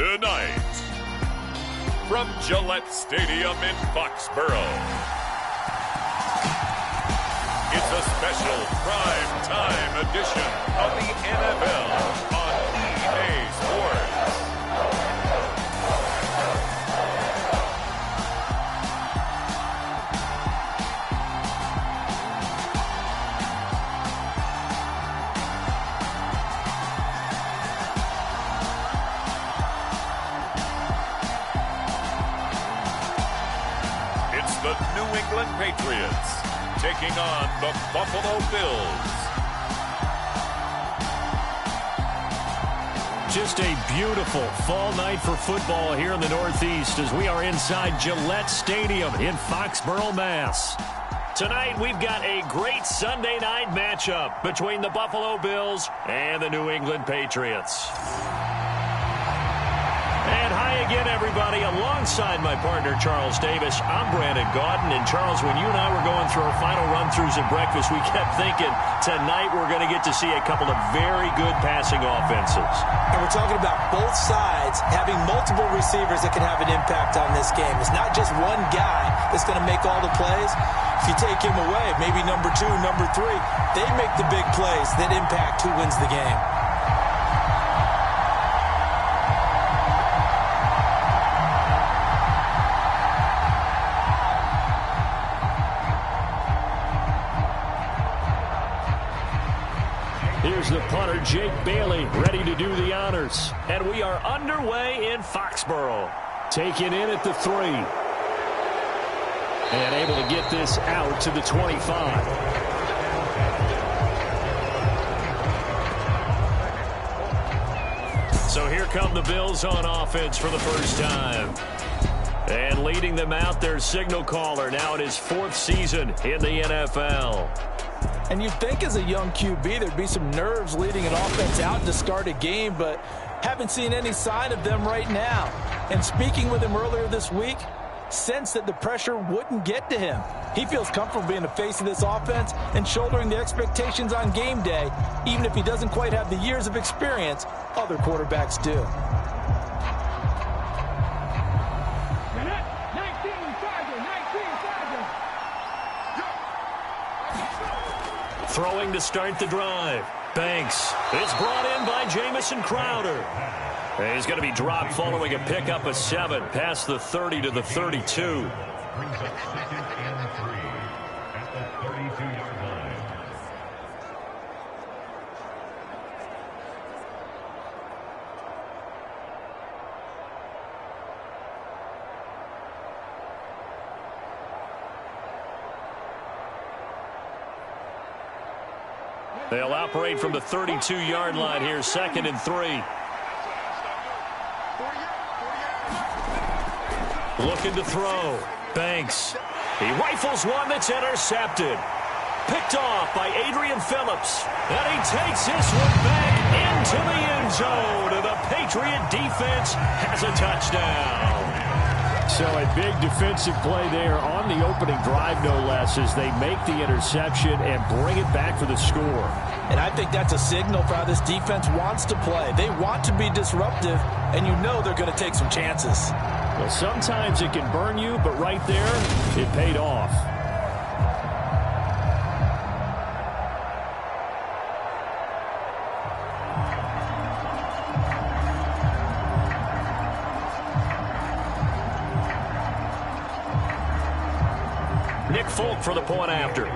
Tonight, from Gillette Stadium in Foxborough, it's a special prime time edition of the NFL on EA Sports. The New England Patriots taking on the Buffalo Bills. Just a beautiful fall night for football here in the Northeast as we are inside Gillette Stadium in Foxborough, Mass. Tonight we've got a great Sunday night matchup between the Buffalo Bills and the New England Patriots. And hi again, everybody. Alongside my partner, Charles Davis, I'm Brandon Gaudin. And, Charles, when you and I were going through our final run-throughs at breakfast, we kept thinking tonight we're going to get to see a couple of very good passing offenses. And we're talking about both sides having multiple receivers that can have an impact on this game. It's not just one guy that's going to make all the plays. If you take him away, maybe number 2, number 3, they make the big plays that impact who wins the game. Here's the punter, Jake Bailey, ready to do the honors. And we are underway in Foxborough. Taken in at the 3. And able to get this out to the 25. So here come the Bills on offense for the first time. And leading them out, their signal caller, now in his 4th season in the NFL. And you'd think as a young QB there'd be some nerves leading an offense out to start a game, but haven't seen any sign of them right now. And speaking with him earlier this week, sensed that the pressure wouldn't get to him. He feels comfortable being the face of this offense and shouldering the expectations on game day, even if he doesn't quite have the years of experience other quarterbacks do. Throwing to start the drive. Banks. It's brought in by Jamison Crowder. And he's going to be dropped following a pickup of 7 past the 30 to the 32. Brings up 2nd and 3 at the 32-yard line. They'll operate from the 32-yard line here, 2nd and 3. Looking to throw. Banks. He rifles one that's intercepted. Picked off by Adrian Phillips. And he takes this one back into the end zone. And the Patriot defense has a touchdown. So a big defensive play there on the opening drive, no less, as they make the interception and bring it back for the score. And I think that's a signal for how this defense wants to play. They want to be disruptive, and you know they're going to take some chances. Well, sometimes it can burn you, but right there, it paid off. Nick Folk for the point after.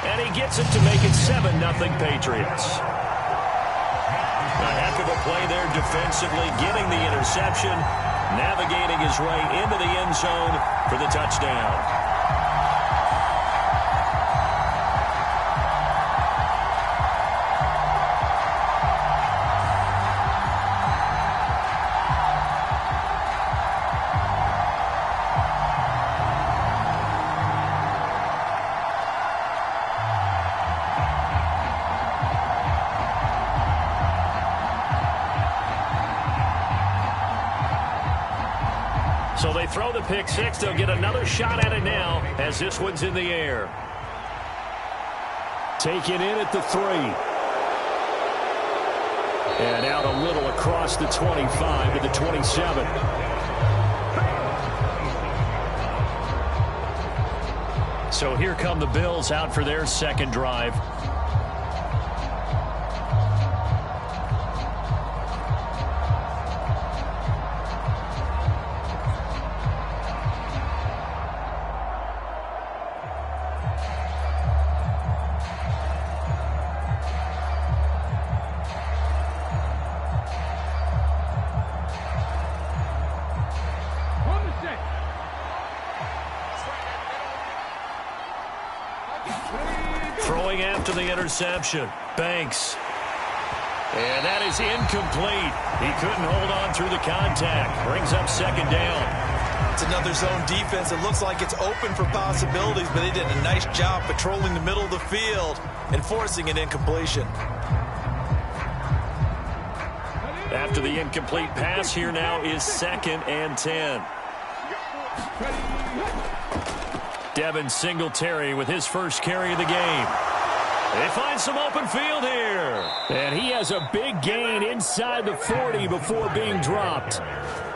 And he gets it to make it 7-0 Patriots. A heck of a play there defensively, getting the interception, navigating his way into the end zone for the touchdown. So they throw the pick six. They'll get another shot at it now as this one's in the air. Taken in at the 3. And out a little across the 25 to the 27. So here come the Bills out for their second drive. Throwing after the interception. Banks. And that is incomplete. He couldn't hold on through the contact. Brings up second down. It's another zone defense. It looks like it's open for possibilities, but they did a nice job patrolling the middle of the field and forcing an incompletion. After the incomplete pass, here now is 2nd and 10. Devin Singletary with his first carry of the game. They find some open field here. And he has a big gain inside the 40 before being dropped.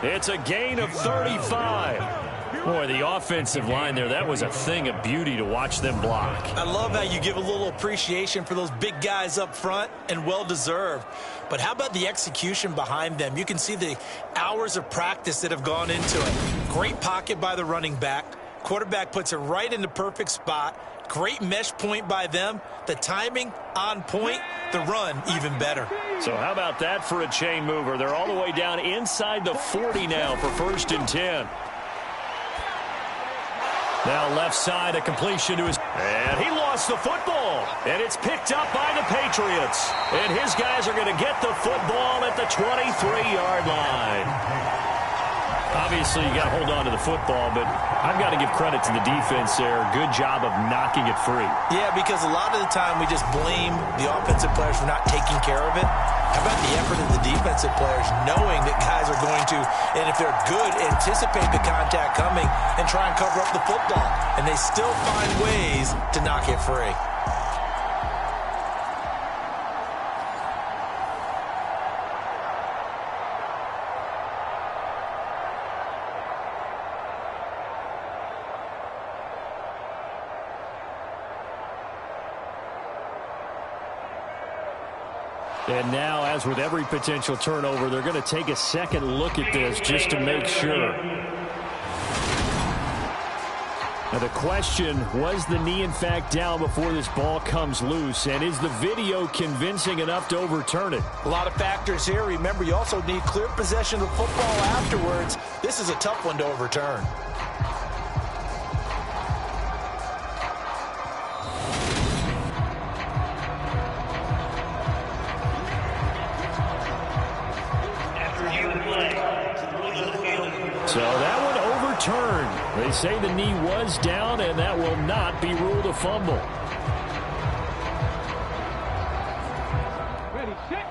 It's a gain of 35. Boy, the offensive line there, that was a thing of beauty to watch them block. I love how you give a little appreciation for those big guys up front, and well-deserved. But how about the execution behind them? You can see the hours of practice that have gone into it. Great pocket by the running back. Quarterback puts it right in the perfect spot. Great mesh point by them. The timing on point. The run even better. So how about that for a chain mover? They're all the way down inside the 40 now for 1st and 10. Now left side, a completion to his... And he lost the football. And it's picked up by the Patriots. And his guys are going to get the football at the 23-yard line. Obviously, you got to hold on to the football, but I've got to give credit to the defense there. Good job of knocking it free. Yeah, because a lot of the time we just blame the offensive players for not taking care of it. How about the effort of the defensive players knowing that guys are going to, and if they're good, anticipate the contact coming and try and cover up the football. And they still find ways to knock it free. And now, as with every potential turnover, they're going to take a second look at this just to make sure. Now the question, was the knee in fact down before this ball comes loose? And is the video convincing enough to overturn it? A lot of factors here. Remember, you also need clear possession of football afterwards. This is a tough one to overturn. So that one overturned. They say the knee was down, and that will not be ruled a fumble. Ready, set.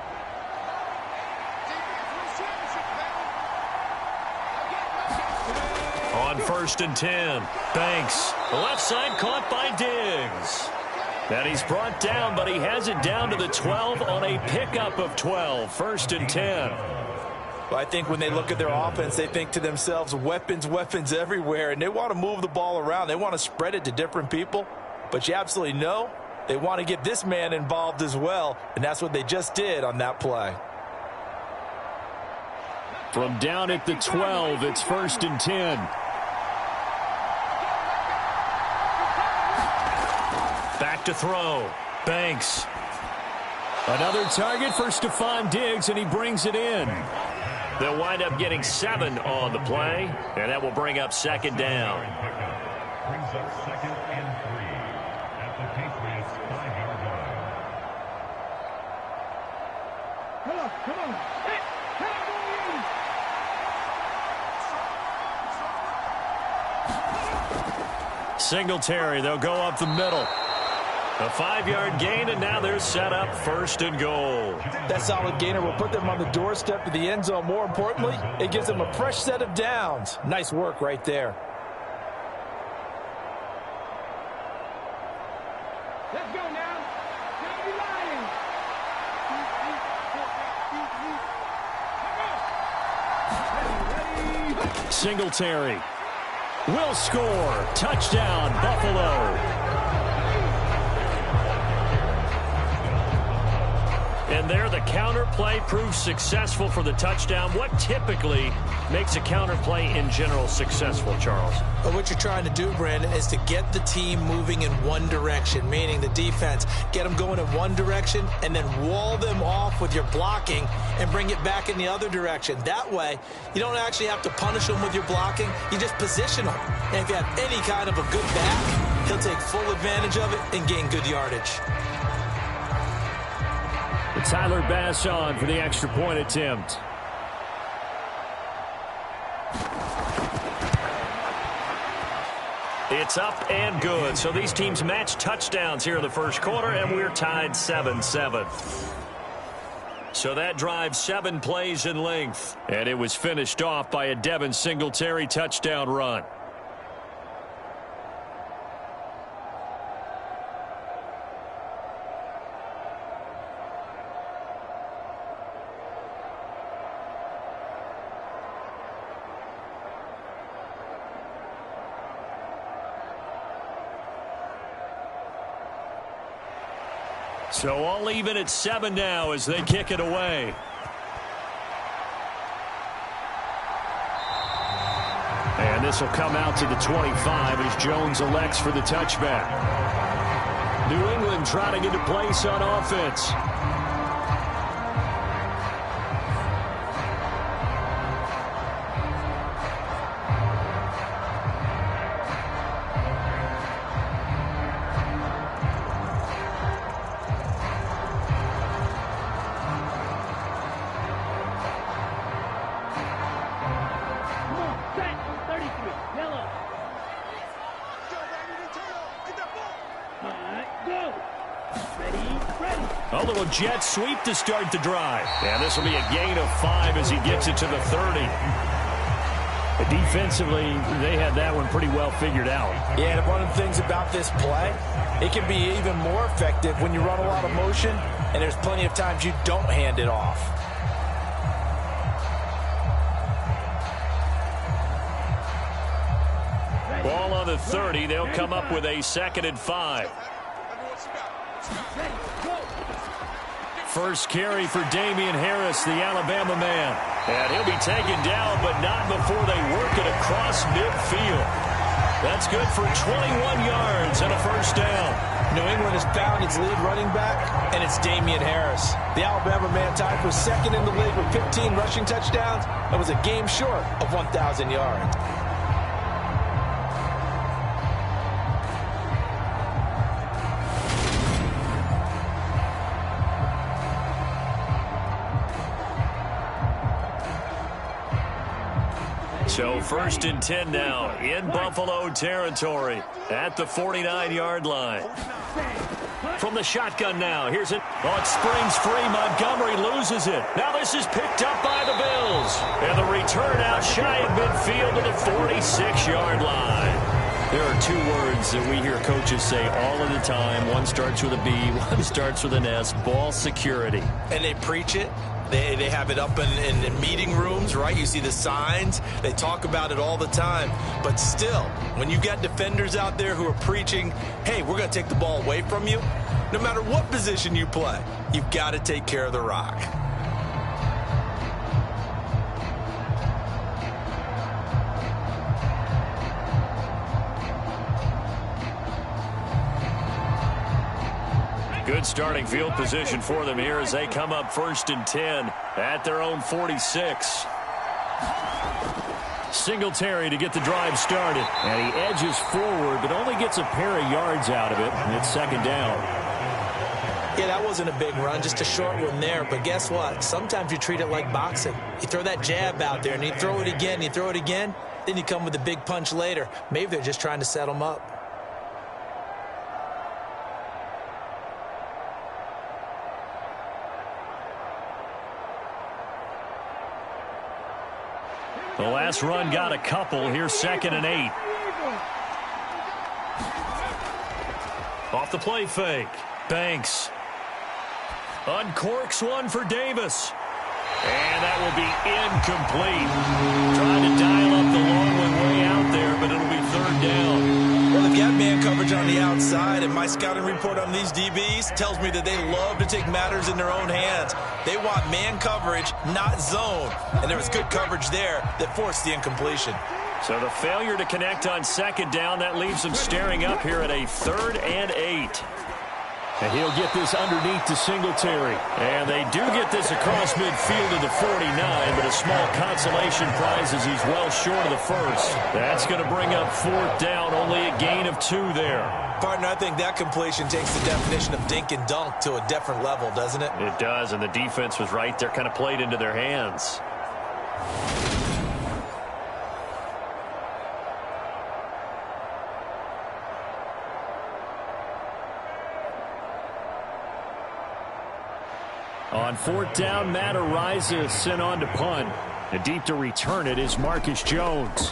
On 1st and 10, Banks. The left side caught by Diggs. And he's brought down, but he has it down to the 12 on a pickup of 12. 1st and 10. Well, I think when they look at their offense, they think to themselves, weapons, weapons everywhere, and they want to move the ball around. They want to spread it to different people, but you absolutely know they want to get this man involved as well, and that's what they just did on that play. From down at the 12, it's 1st and 10. Back to throw. Banks. Another target for Stephon Diggs, and he brings it in. They'll wind up getting 7 on the play, and that will bring up 2nd down. Brings up 2nd and 3 at the Patriots' 5-yard line. Come on. Hey, Cowboys! Singletary, they'll go up the middle. A 5-yard gain, and now they're set up 1st and goal. That solid gainer will put them on the doorstep to the end zone. More importantly, it gives them a fresh set of downs. Nice work right there. Let's go now. Singletary will score. Touchdown, Buffalo. And there, the counter play proves successful for the touchdown. What typically makes a counter play in general successful, Charles? Well, what you're trying to do, Brandon, is to get the team moving in one direction, meaning the defense, get them going in one direction and then wall them off with your blocking and bring it back in the other direction. That way, you don't actually have to punish them with your blocking. You just position them. And if you have any kind of a good back, he'll take full advantage of it and gain good yardage. Tyler Bass on for the extra point attempt. It's up and good. So these teams match touchdowns here in the first quarter, and we're tied 7-7. So that drive 7 plays in length, and it was finished off by a Devin Singletary touchdown run. So all even at 7 now as they kick it away. And this will come out to the 25 as Jones elects for the touchback. New England trying to get a place on offense. A little jet sweep to start the drive. And this will be a gain of 5 as he gets it to the 30. But defensively, they had that one pretty well figured out. Yeah, and one of the things about this play, it can be even more effective when you run a lot of motion, and there's plenty of times you don't hand it off. Ball on the 30. They'll come up with a 2nd and 5. First carry for Damian Harris, the Alabama man. And he'll be taken down, but not before they work it across midfield. That's good for 21 yards and a first down. New England has found its lead running back, and it's Damian Harris. The Alabama man tied for 2nd in the league with 15 rushing touchdowns. That was a game short of 1,000 yards. So 1st and 10 now in Buffalo territory at the 49-yard line. From the shotgun now. Here's it. Oh, it springs free. Montgomery loses it. Now this is picked up by the Bills. And the return out shy of midfield to the 46-yard line. There are 2 words that we hear coaches say all of the time. One starts with a B, one starts with an S. Ball security. And they preach it. They have it up in meeting rooms, right? You see the signs. They talk about it all the time. But still, when you've got defenders out there who are preaching, hey, we're going to take the ball away from you, no matter what position you play, you've got to take care of the rock. Good starting field position for them here as they come up 1st and 10 at their own 46. Singletary to get the drive started. And he edges forward, but only gets a pair of yards out of it. And it's 2nd down. Yeah, that wasn't a big run, just a short one there. But guess what? Sometimes you treat it like boxing. You throw that jab out there, and you throw it again, you throw it again, then you come with a big punch later. Maybe they're just trying to set them up. The last run got a couple. Here's 2nd and 8. Off the play fake. Banks Uncorks one for Davis. And that will be incomplete. Trying to dial up the long way out there, but it'll be third down. Well, they've got man coverage on the outside, and my scouting report on these DBs tells me that they love to take matters in their own hands. They want man coverage, not zone. And there was good coverage there that forced the incompletion. So the failure to connect on second down, that leaves them staring up here at a 3rd and 8. And he'll get this underneath to Singletary. And they do get this across midfield to the 49, but a small consolation prize as he's well short of the first. That's going to bring up 4th down, only a gain of 2 there. Partner, I think that completion takes the definition of dink and dunk to a different level, doesn't it? It does, and the defense was right there, kind of played into their hands. On 4th down, Matt Ariza is sent on to punt. And deep to return it is Marcus Jones.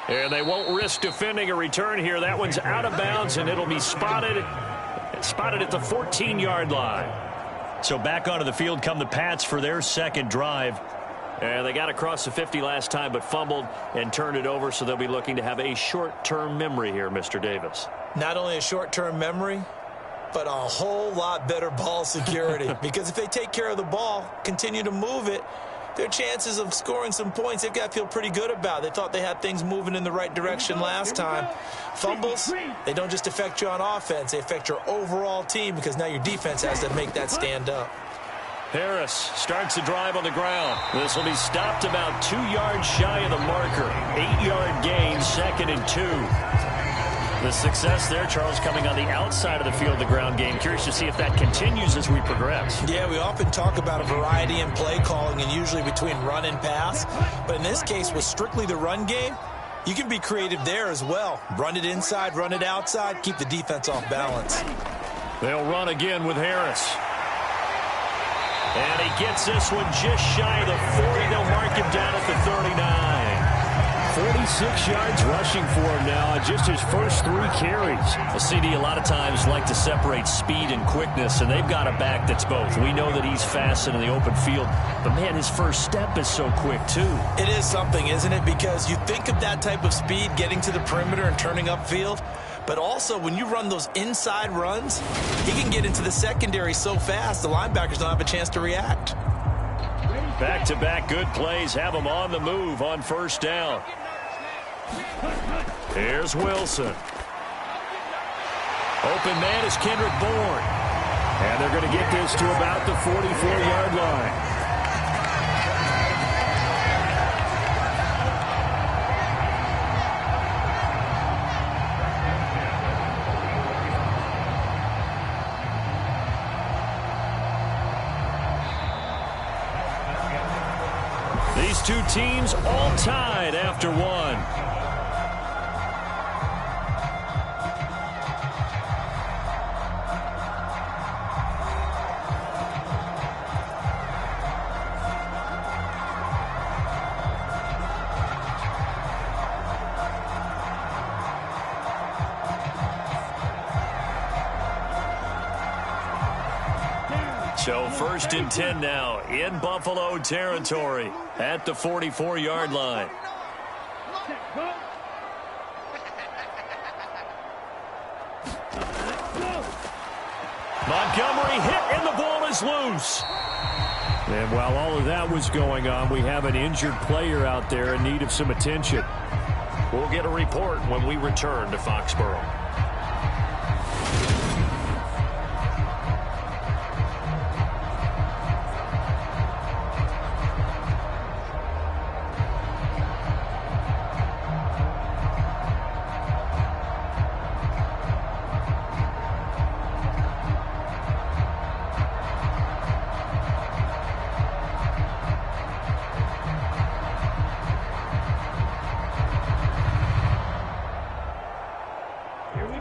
And they won't risk defending a return here. That one's out of bounds, and it'll be spotted at the 14-yard line. So back onto the field come the Pats for their second drive. And they got across the 50 last time, but fumbled and turned it over, so they'll be looking to have a short-term memory here, Mr. Davis. Not only a short-term memory, but a whole lot better ball security. Because if they take care of the ball, continue to move it, their chances of scoring some points, they've got to feel pretty good about. They thought they had things moving in the right direction last time. Fumbles, they don't just affect you on offense. They affect your overall team because now your defense has to make that stand up. Harris starts the drive on the ground. This will be stopped about 2 yards shy of the marker. 8-yard gain, 2nd and 2. The success there, Charles, coming on the outside of the field, the ground game. Curious to see if that continues as we progress. Yeah, we often talk about a variety in play calling and usually between run and pass. But in this case, with strictly the run game, you can be creative there as well. Run it inside, run it outside, keep the defense off balance. They'll run again with Harris. And he gets this one just shy of the 40. They'll mark him down at the 39. 46 yards rushing for him now on just his first 3 carries. Well, CD, a lot of times like to separate speed and quickness, and they've got a back that's both. We know that he's fast in the open field, but, man, his first step is so quick, too. It is something, isn't it? Because you think of that type of speed getting to the perimeter and turning upfield, but also when you run those inside runs, he can get into the secondary so fast the linebackers don't have a chance to react. Back-to-back good plays have them on the move on 1st down. Here's Wilson. Open man is Kendrick Bourne. And they're going to get this to about the 44-yard line. These two teams all tied after one. So 1st and 10 now in Buffalo territory at the 44-yard line. Montgomery hit and the ball is loose. And while all of that was going on, we have an injured player out there in need of some attention. We'll get a report when we return to Foxborough.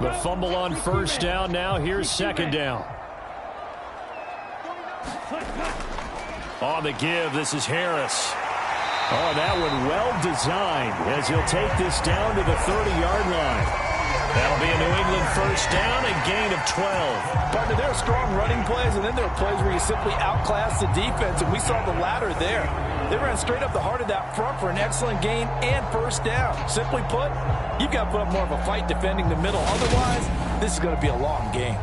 The fumble on 1st down. Now here's 2nd down. On the give, this is Harris. Oh, that one well designed as he'll take this down to the 30-yard line. That'll be a New England first down, a gain of 12. Partner, there are strong running plays, and then there are plays where you simply outclass the defense, and we saw the latter there. They ran straight up the heart of that front for an excellent gain and first down. Simply put, you've got to put up more of a fight defending the middle. Otherwise, this is going to be a long game.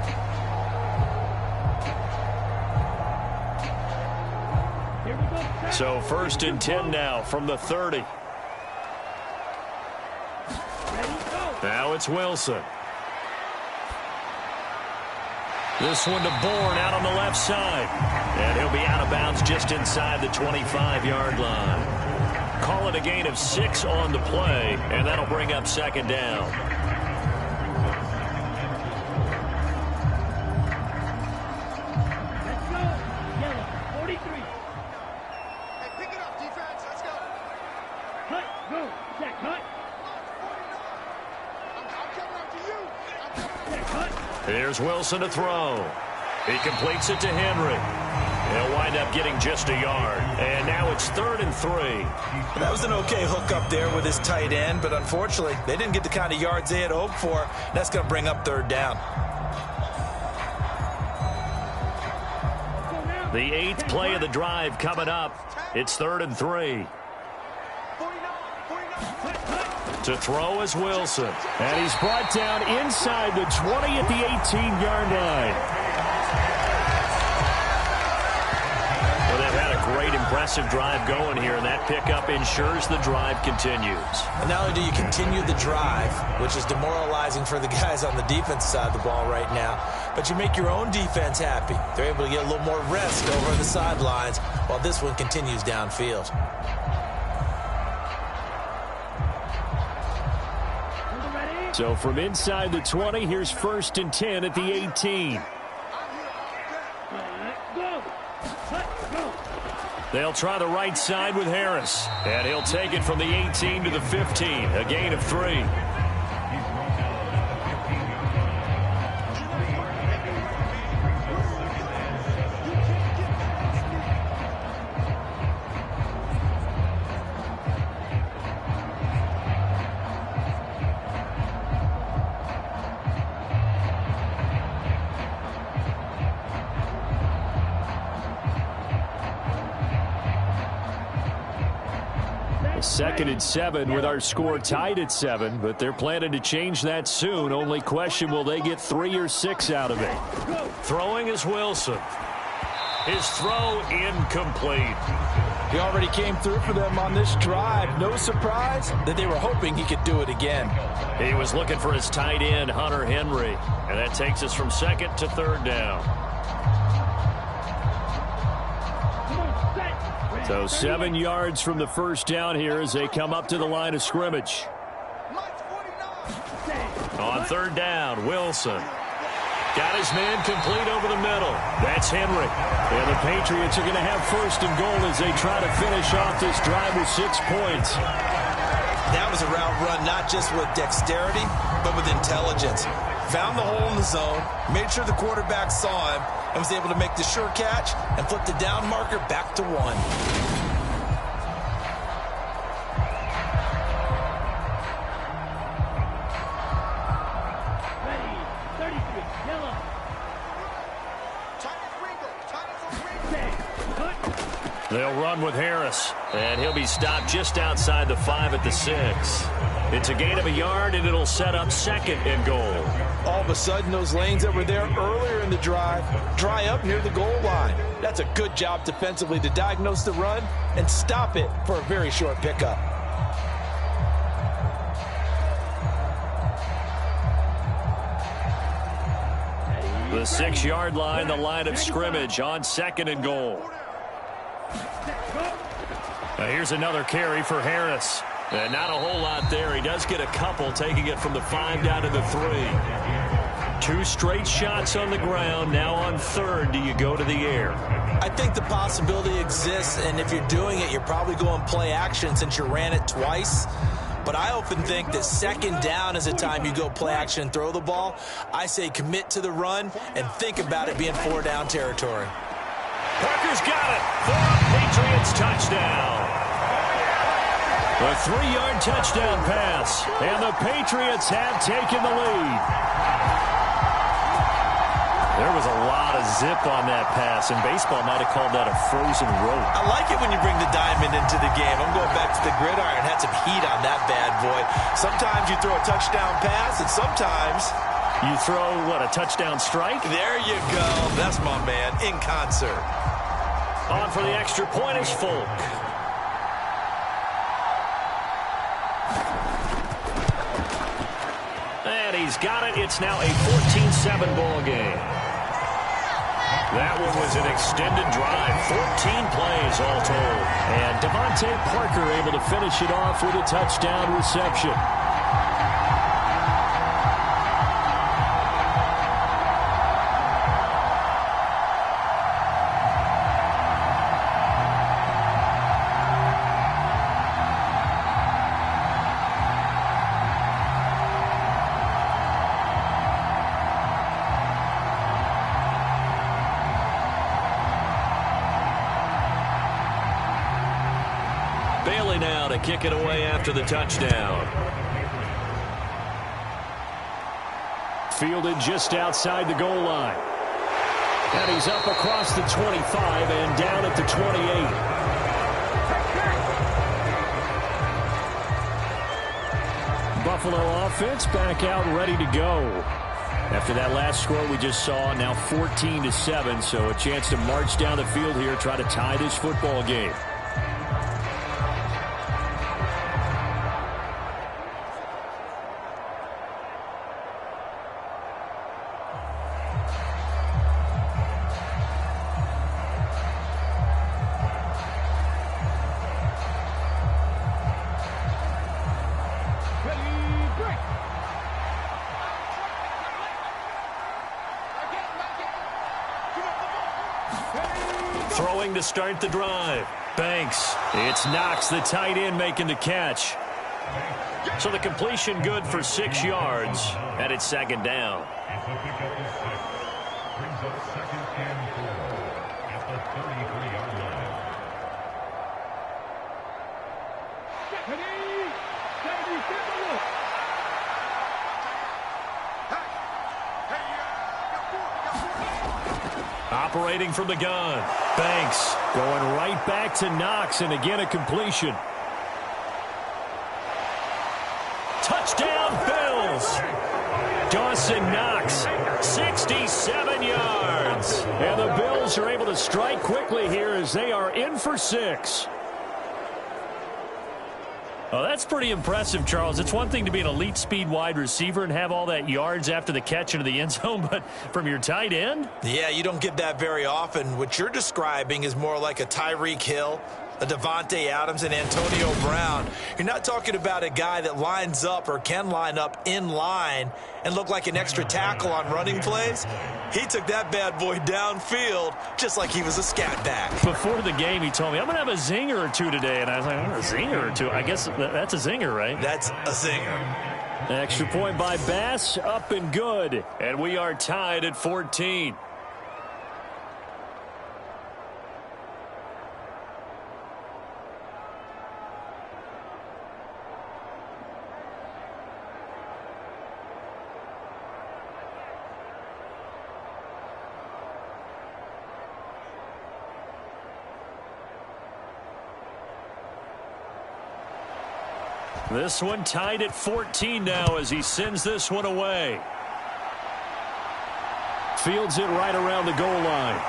So 1st and 10 now from the 30. Now it's Wilson. This one to Bourne out on the left side. And he'll be out of bounds just inside the 25-yard line. Call it a gain of 6 on the play, and that'll bring up 2nd down. Here's Wilson to throw. He completes it to Henry. He'll wind up getting just a yard. And now it's 3rd and 3. That was an okay hook up there with his tight end, but unfortunately, they didn't get the kind of yards they had hoped for. That's going to bring up 3rd down. The 8th play of the drive coming up. It's 3rd and 3. To throw is Wilson. And he's brought down inside the 20 at the 18-yard line. Well, they've had a great, impressive drive going here, and that pickup ensures the drive continues. And not only do you continue the drive, which is demoralizing for the guys on the defense side of the ball right now, but you make your own defense happy. They're able to get a little more rest over the sidelines while this one continues downfield. So from inside the 20, here's 1st and 10 at the 18. They'll try the right side with Harris. And he'll take it from the 18 to the 15. A gain of 3. Second and 7 with our score tied at 7, but they're planning to change that soon. Only question, will they get 3 or 6 out of it? Throwing is Wilson. His throw incomplete. He already came through for them on this drive. No surprise that they were hoping he could do it again. He was looking for his tight end, Hunter Henry. And that takes us from 2nd to 3rd down. So 7 yards from the first down here as they come up to the line of scrimmage. On 3rd down, Wilson. Got his man complete over the middle. That's Henry. And the Patriots are going to have 1st and goal as they try to finish off this drive with 6 points. That was a route run not just with dexterity, but with intelligence. Found the hole in the zone, made sure the quarterback saw him, and was able to make the sure catch and flip the down marker back to 1. They'll run with Harris, and he'll be stopped just outside the 5 at the 6. It's a gain of a yard, and it'll set up 2nd and goal. All of a sudden, those lanes that were there earlier in the drive dry up near the goal line. That's a good job defensively to diagnose the run and stop it for a very short pickup. The 6-yard line, the line of scrimmage on 2nd and goal. Now here's another carry for Harris. And not a whole lot there. He does get a couple, taking it from the 5 down to the 3. 2 straight shots on the ground. Now on 3rd, do you go to the air? I think the possibility exists, and if you're doing it, you're probably going play action since you ran it twice. But I often think that 2nd down is a time you go play action and throw the ball. I say commit to the run and think about it being 4 down territory. Parker's got it for a Patriots touchdown. A 3-yard touchdown pass, and the Patriots have taken the lead. There was a lot of zip on that pass, and baseball might have called that a frozen rope. I like it when you bring the diamond into the game. I'm going back to the gridiron. Had some heat on that bad boy. Sometimes you throw a touchdown pass, and sometimes you throw, what, a touchdown strike? There you go. That's my man, in concert. On for the extra point is Folk. And he's got it. It's now a 14-7 ball game. That one was an extended drive. 14 plays all told. And Devontae Parker able to finish it off with a touchdown reception. Bailey now to kick it away after the touchdown. Fielded just outside the goal line. And he's up across the 25 and down at the 28. Buffalo offense back out ready to go. After that last score we just saw, now 14-7, so a chance to march down the field here, try to tie this football game. Throwing to start the drive. Banks. It's Knox, the tight end, making the catch. So the completion good for 6 yards. And it's second down. It's a pickup of 6. Brings up 2nd and 4 at the 33-yard line. Operating from the gun. Banks going right back to Knox, and again a completion. Touchdown Bills. Dawson Knox, 67 yards. And the Bills are able to strike quickly here as they are in for 6. Oh, that's pretty impressive, Charles. It's one thing to be an elite speed wide receiver and have all that yards after the catch into the end zone, but from your tight end? Yeah, you don't get that very often. What you're describing is more like a Tyreek Hill, a Devontae Adams, and Antonio Brown. You're not talking about a guy that lines up or can line up in line and look like an extra tackle on running plays. He took that bad boy downfield just like he was a scat back. Before the game, he told me, I'm going to have a zinger or two today. And I was like, a zinger or two? I guess that's a zinger, right? That's a zinger. Extra point by Bass, up and good. And we are tied at 14. This one tied at 14 now as he sends this one away. Fields it right around the goal line.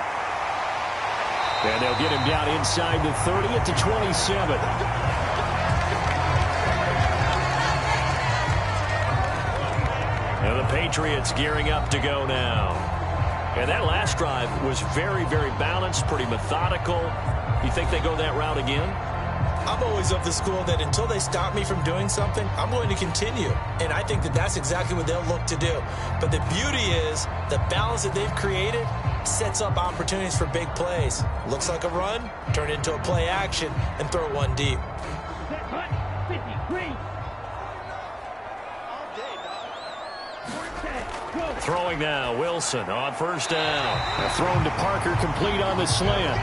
And they'll get him down inside the 30 at the 27. And the Patriots gearing up to go now. And that last drive was very, very balanced, pretty methodical. You think they go that route again? I'm always of the school that until they stop me from doing something, I'm going to continue. And I think that that's exactly what they'll look to do. But the beauty is the balance that they've created sets up opportunities for big plays. Looks like a run, turn into a play action, and throw one deep. Throwing now, Wilson on first down. Thrown to Parker, complete on the slant.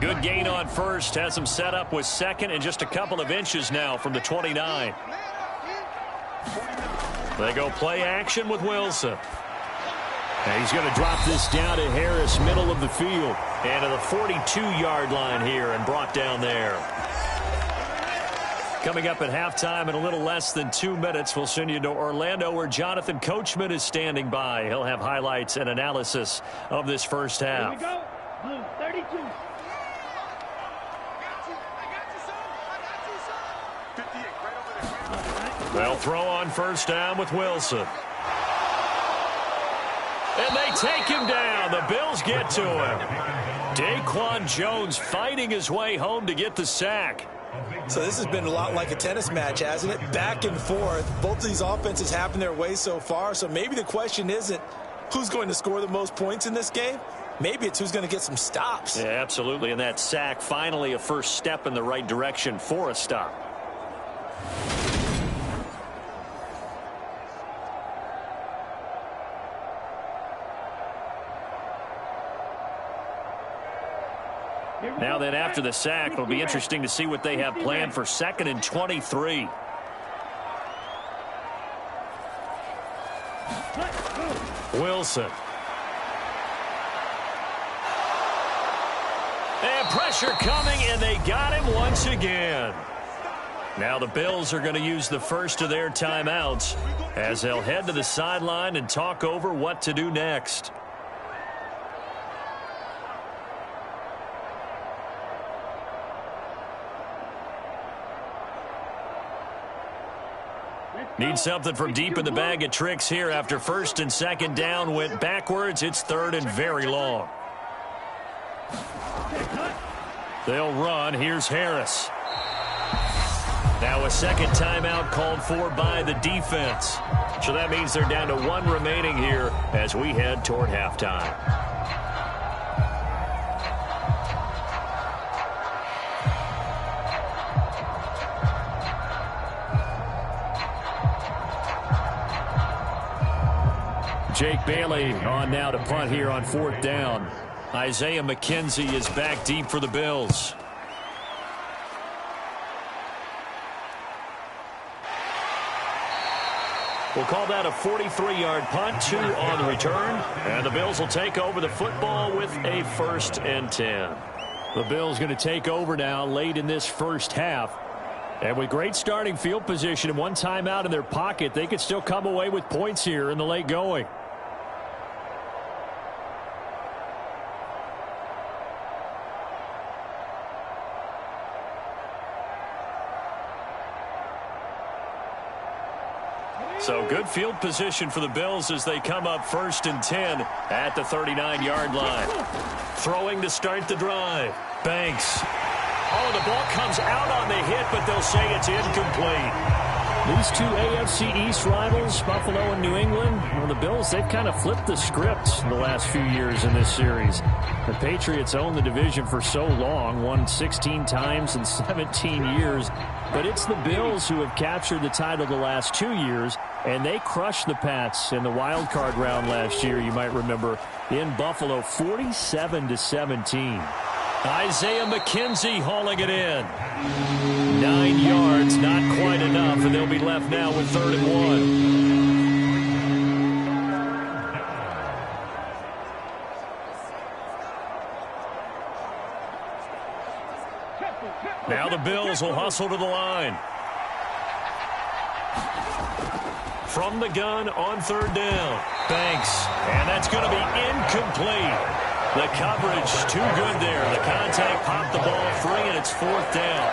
Good gain on first. Has him set up with second and just a couple of inches now from the 29. They go play action with Wilson. And he's going to drop this down to Harris, middle of the field. And to the 42-yard line here and brought down there. Coming up at halftime in a little less than 2 minutes, we'll send you to Orlando where Jonathan Coachman is standing by. He'll have highlights and analysis of this first half. Here we go. Blue 32. They'll throw on first down with Wilson. And they take him down. The Bills get to him. Daquan Jones fighting his way home to get the sack. So this has been a lot like a tennis match, hasn't it? Back and forth. Both of these offenses happen their way so far. So maybe the question isn't who's going to score the most points in this game. Maybe it's who's going to get some stops. Yeah, absolutely. And that sack, finally a first step in the right direction for a stop. Now then, after the sack, it'll be interesting to see what they have planned for 2nd and 23. Wilson. And pressure coming, and they got him once again. Now the Bills are going to use the first of their timeouts as they'll head to the sideline and talk over what to do next. Need something from deep in the bag of tricks here after 1st and 2nd down went backwards. It's 3rd and very long. They'll run. Here's Harris. Now a second timeout called for by the defense. So that means they're down to 1 remaining here as we head toward halftime. Jake Bailey on now to punt here on 4th down. Isaiah McKenzie is back deep for the Bills. We'll call that a 43-yard punt, 2 on the return. And the Bills will take over the football with a 1st and 10. The Bills going to take over now late in this first half. And with great starting field position and 1 timeout in their pocket, they could still come away with points here in the late going. So good field position for the Bills as they come up 1st and 10 at the 39-yard line. Throwing to start the drive. Banks. Oh, the ball comes out on the hit, but they'll say it's incomplete. These two AFC East rivals, Buffalo and New England, well, the Bills, they've kind of flipped the script the last few years in this series. The Patriots owned the division for so long, won 16 times in 17 years. But it's the Bills who have captured the title the last 2 years, and they crushed the Pats in the wild card round last year, you might remember, in Buffalo, 47-17. Isaiah McKenzie hauling it in. 9 yards, not quite enough, and they'll be left now with 3rd and 1. Now the Bills will hustle to the line. From the gun on 3rd down. Banks, and that's going to be incomplete. The coverage too good there. The contact popped the ball free, and it's 4th down.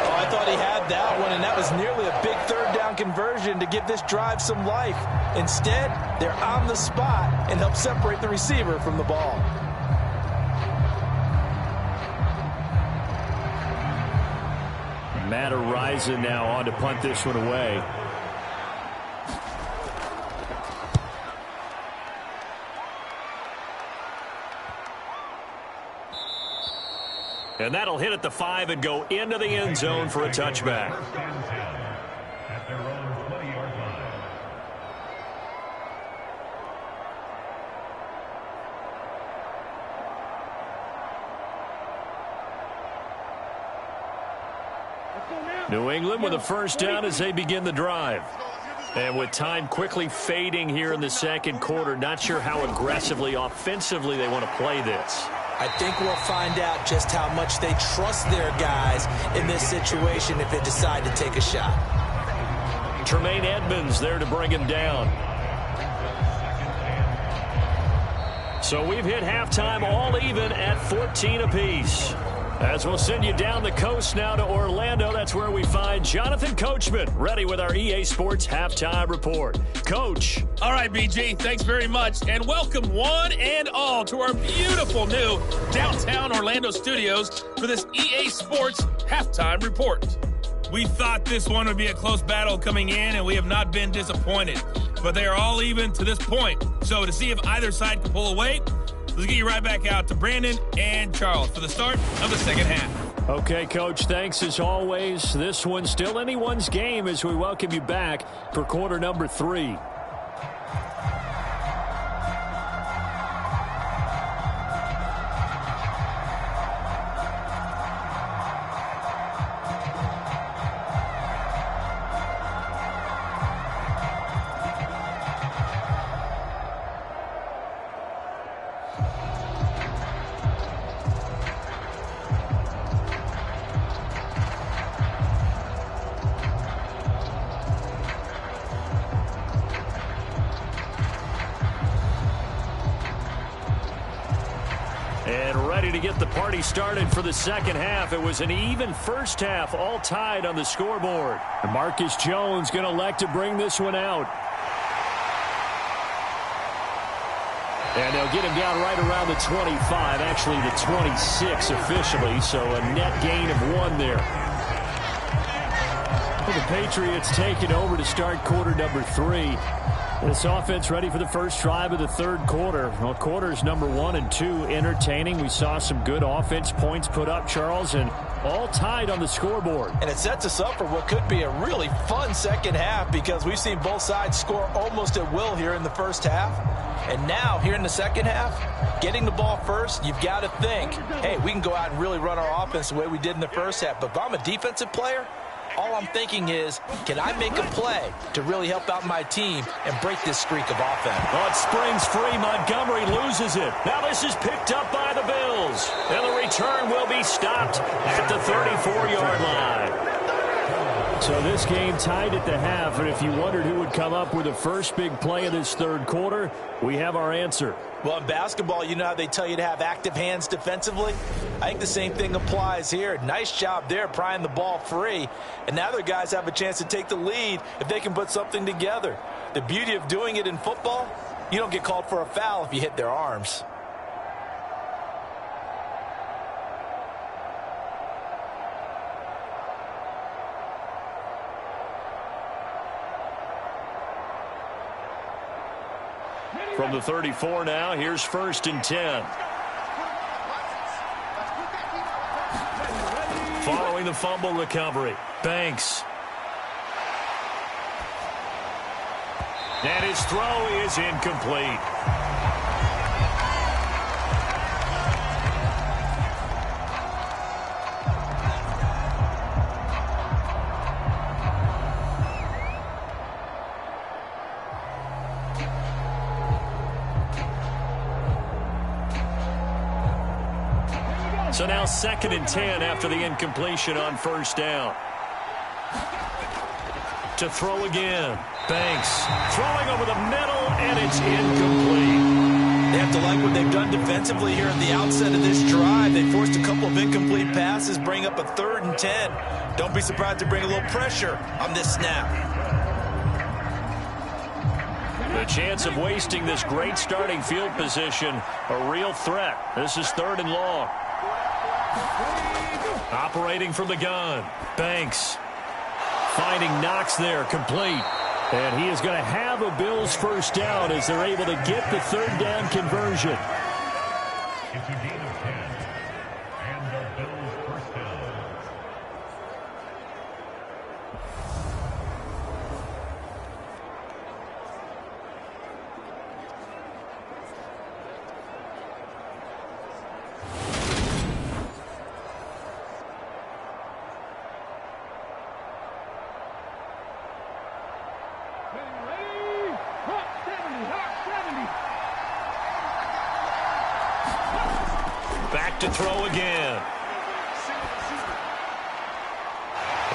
Oh, I thought he had that one, and that was nearly a big 3rd down conversion to give this drive some life. Instead, they're on the spot and help separate the receiver from the ball. Matt Araiza now on to punt this one away. And that'll hit at the 5 and go into the end zone for a touchback. At their own 20-yard line. New England with a first down as they begin the drive. And with time quickly fading here in the second quarter, not sure how aggressively, offensively they want to play this. I think we'll find out just how much they trust their guys in this situation if they decide to take a shot. Tremaine Edmonds there to bring him down. So we've hit halftime all even at 14 apiece. As we'll send you down the coast now to Orlando, that's where we find Jonathan Coachman, ready with our EA Sports Halftime Report. Coach. All right, BG, thanks very much. And welcome one and all to our beautiful new downtown Orlando studios for this EA Sports Halftime Report. We thought this one would be a close battle coming in, and we have not been disappointed. But they are all even to this point. So to see if either side can pull away, let's get you right back out to Brandon and Charles for the start of the second half. Okay, Coach, thanks as always. This one's still anyone's game as we welcome you back for quarter number 3. To get the party started for the second half. It was an even first half, all tied on the scoreboard. And Marcus Jones going to elect to bring this one out. And they'll get him down right around the 25, actually the 26 officially, so a net gain of 1 there. Well, the Patriots taking over to start quarter number 3. This offense ready for the first drive of the third quarter. Well, quarters number 1 and 2 entertaining. We saw some good offense points put up, Charles, and all tied on the scoreboard. And it sets us up for what could be a really fun second half because we've seen both sides score almost at will here in the first half. And now, here in the second half, getting the ball first, you've got to think, hey, we can go out and really run our offense the way we did in the first half. But if I'm a defensive player, all I'm thinking is, can I make a play to really help out my team and break this streak of offense? Oh, it springs free. Montgomery loses it. Now this is picked up by the Bills. And the return will be stopped at the 34-yard line. So this game tied at the half, and if you wondered who would come up with the first big play of this third quarter, we have our answer. Well, in basketball, you know how they tell you to have active hands defensively? I think the same thing applies here. Nice job there prying the ball free. And now their guys have a chance to take the lead if they can put something together. The beauty of doing it in football, you don't get called for a foul if you hit their arms. From the 34 now, here's 1st and 10. Following the fumble recovery, Banks. And his throw is incomplete. So now 2nd and 10 after the incompletion on first down. To throw again. Banks throwing over the middle, and it's incomplete. They have to like what they've done defensively here at the outset of this drive. They forced a couple of incomplete passes, bring up a 3rd and 10. Don't be surprised to bring a little pressure on this snap. The chance of wasting this great starting field position, a real threat. This is 3rd and long. Operating from the gun, Banks finding Knox there, complete. And he is going to have a Bills first down as they're able to get the 3rd down conversion. It's a gain of 10, and the Bills first down. to throw again.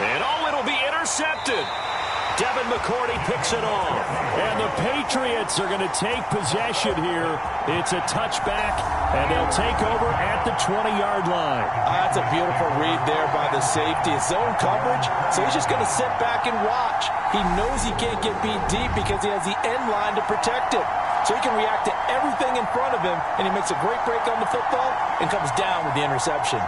And it'll be intercepted. Devin McCourty picks it off. And the Patriots are going to take possession here. It's a touchback, and they'll take over at the 20-yard line. That's a beautiful read there by the safety. It's zone coverage, so he's just going to sit back and watch. He knows he can't get beat deep because he has the end line to protect it. So he can react to everything in front of him, and he makes a great break on the football and comes down with the interception.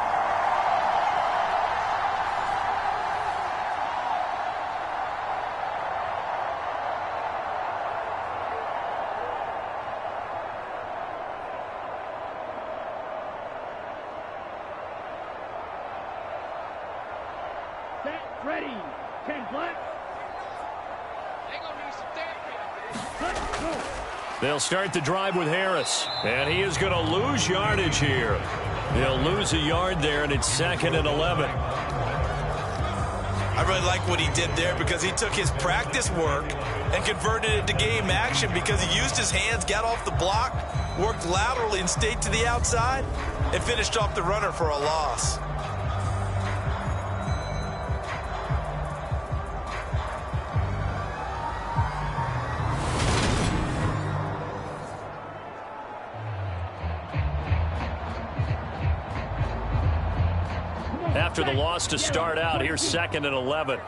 Ready, 10 black. They'll start the drive with Harris, and he is going to lose yardage here. They'll lose a yard there, and it's 2nd and 11. I really like what he did there because he took his practice work and converted it to game action because he used his hands, got off the block, worked laterally and stayed to the outside, and finished off the runner for a loss. After the loss to start out, here's 2nd and 11.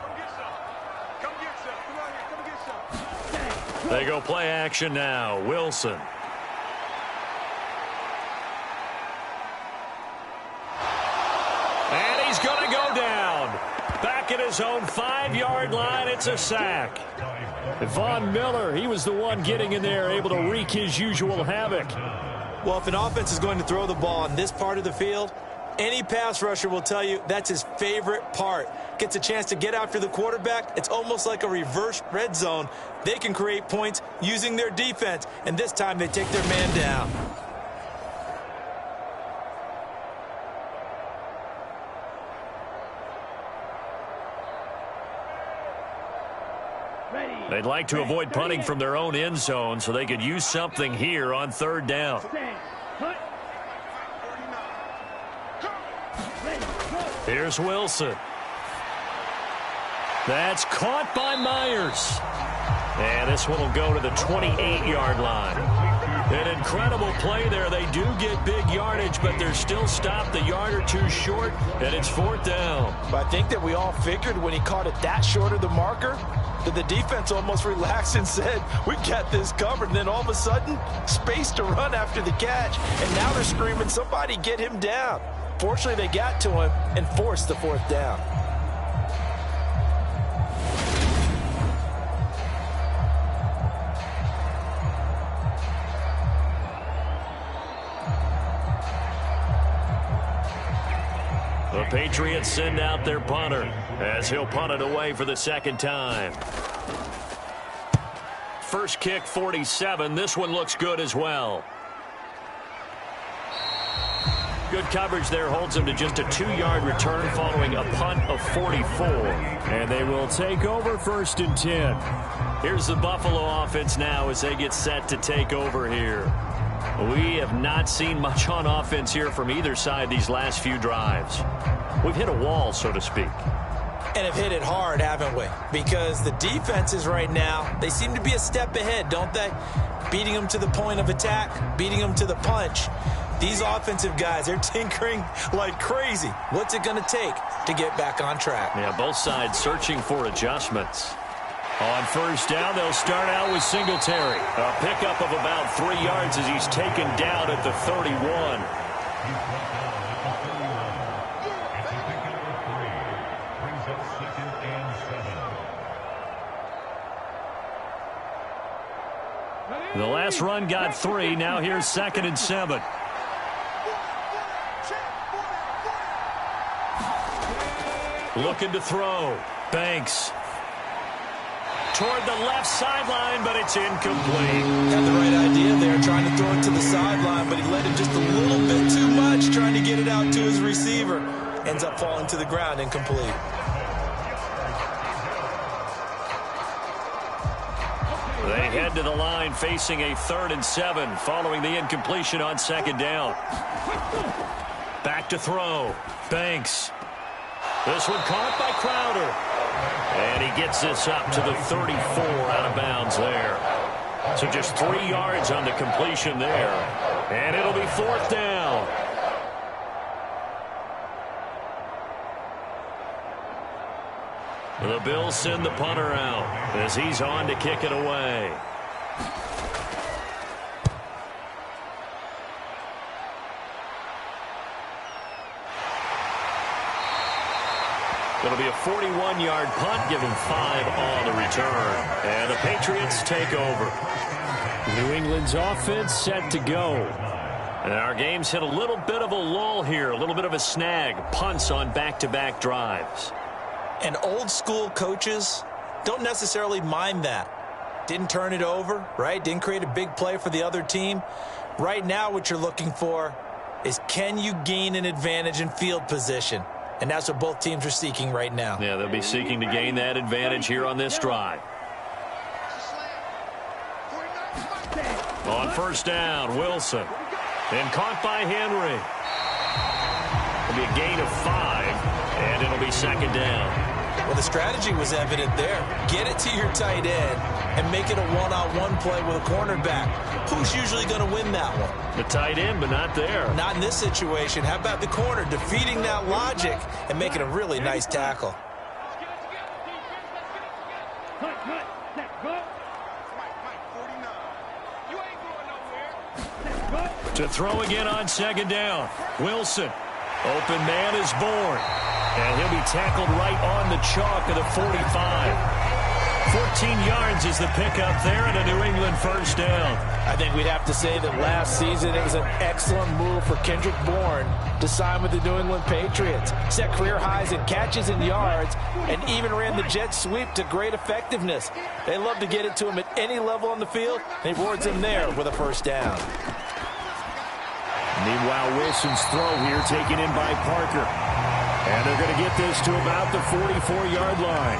They go play action now. Wilson. And he's going to go down. Back at his own 5-yard line, it's a sack. Von Miller, he was the one getting in there, able to wreak his usual havoc. Well, if an offense is going to throw the ball in this part of the field, any pass rusher will tell you that's his favorite part. Gets a chance to get after the quarterback. It's almost like a reverse red zone. They can create points using their defense, and this time they take their man down. They'd like to avoid punting from their own end zone so they could use something here on 3rd down. Here's Wilson. That's caught by Myers. And this one will go to the 28-yard line. An incredible play there. They do get big yardage, but they're still stopped a yard or two short, and it's 4th down. But I think that we all figured when he caught it that short of the marker that the defense almost relaxed and said, we got this covered. And then all of a sudden, space to run after the catch. And now they're screaming, somebody get him down. Fortunately, they got to him and forced the 4th down. The Patriots send out their punter as he'll punt it away for the 2nd time. First kick, 47. This one looks good as well. Good coverage there holds them to just a 2-yard return following a punt of 44. And they will take over 1st and 10. Here's the Buffalo offense now as they get set to take over here. We have not seen much on offense here from either side these last few drives. We've hit a wall, so to speak. And have hit it hard, haven't we? Because the defenses right now, they seem to be a step ahead, don't they? Beating them to the point of attack, beating them to the punch. These offensive guys, they're tinkering like crazy. What's it going to take to get back on track? Yeah, both sides searching for adjustments. On 1st down, they'll start out with Singletary. A pickup of about 3 yards as he's taken down at the 31. The last run got 3. Now here's 2nd and 7. Looking to throw. Banks. Toward the left sideline, but it's incomplete. Had the right idea there, trying to throw it to the sideline, but he let it just a little bit too much, trying to get it out to his receiver. Ends up falling to the ground, incomplete. They head to the line facing a 3rd and 7 following the incompletion on 2nd down. Back to throw. Banks. This one caught by Crowder. And he gets this up to the 34 out of bounds there. So just 3 yards on the completion there. And it'll be 4th down. The Bills send the punter out as he's on to kick it away. It'll be a 41-yard punt, giving 5 on the return. And the Patriots take over. New England's offense set to go. And our game's hit a little bit of a lull here, a little bit of a snag. Punts on back-to-back drives. And old-school coaches don't necessarily mind that. Didn't turn it over, right? Didn't create a big play for the other team. Right now what you're looking for is, can you gain an advantage in field position? And that's what both teams are seeking right now. Yeah, they'll be seeking to gain that advantage here on this drive. On 1st down, Wilson. And caught by Henry. It'll be a gain of 5, and it'll be 2nd down. Well, the strategy was evident there. Get it to your tight end and make it a one-on-one play with a cornerback. Who's usually going to win that one? The tight end, but not there. Not in this situation. How about the corner defeating that logic and making a really nice tackle? To throw again on 2nd down. Wilson. Open man is born. And he'll be tackled right on the chalk of the 45. 14 yards is the pickup there, and a New England 1st down. I think we'd have to say that last season it was an excellent move for Kendrick Bourne to sign with the New England Patriots. Set career highs in catches and yards, and even ran the jet sweep to great effectiveness. They love to get it to him at any level on the field. They rewards him there with a 1st down. Meanwhile, Wilson's throw here taken in by Parker. And they're going to get this to about the 44-yard line.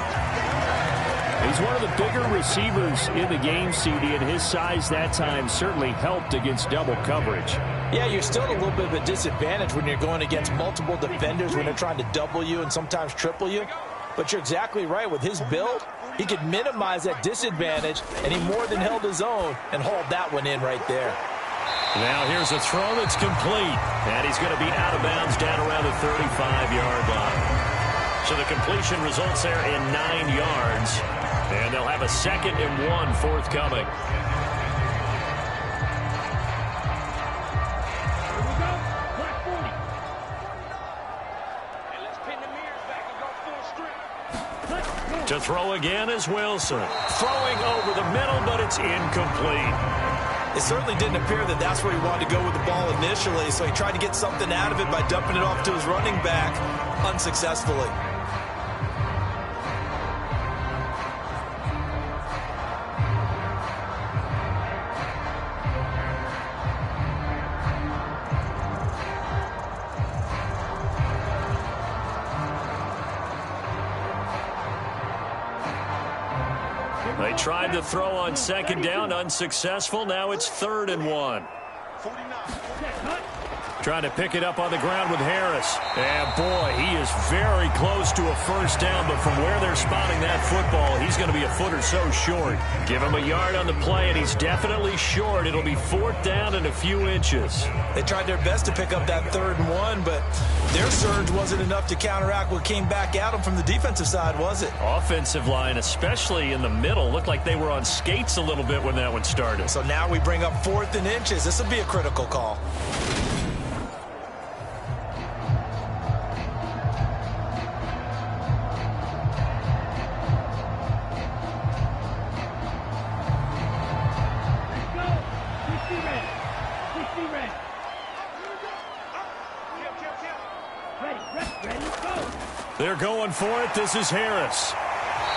He's one of the bigger receivers in the game, CD, and his size that time certainly helped against double coverage. Yeah, you're still at a little bit of a disadvantage when you're going against multiple defenders when they're trying to double you and sometimes triple you. But you're exactly right. With his build, he could minimize that disadvantage, and he more than held his own and hauled that one in right there. Now here's a throw that's complete. And he's going to be out of bounds down around the 35-yard line. So the completion results there in 9 yards. And they'll have a 2nd and 1 forthcoming. To throw again is Wilson. Throwing over the middle, but it's incomplete. It certainly didn't appear that that's where he wanted to go with the ball initially, so he tried to get something out of it by dumping it off to his running back unsuccessfully. They tried to throw on 2nd down, unsuccessful. Now it's 3rd and 1. Trying to pick it up on the ground with Harris. And boy, he is very close to a 1st down, but from where they're spotting that football, he's going to be a foot or so short. Give him a yard on the play, and he's definitely short. It'll be 4th down and a few inches. They tried their best to pick up that 3rd and 1, but their surge wasn't enough to counteract what came back at them from the defensive side, was it? Offensive line, especially in the middle, looked like they were on skates a little bit when that one started. So now we bring up 4th and inches. This will be a critical call. They're going for it. This is Harris.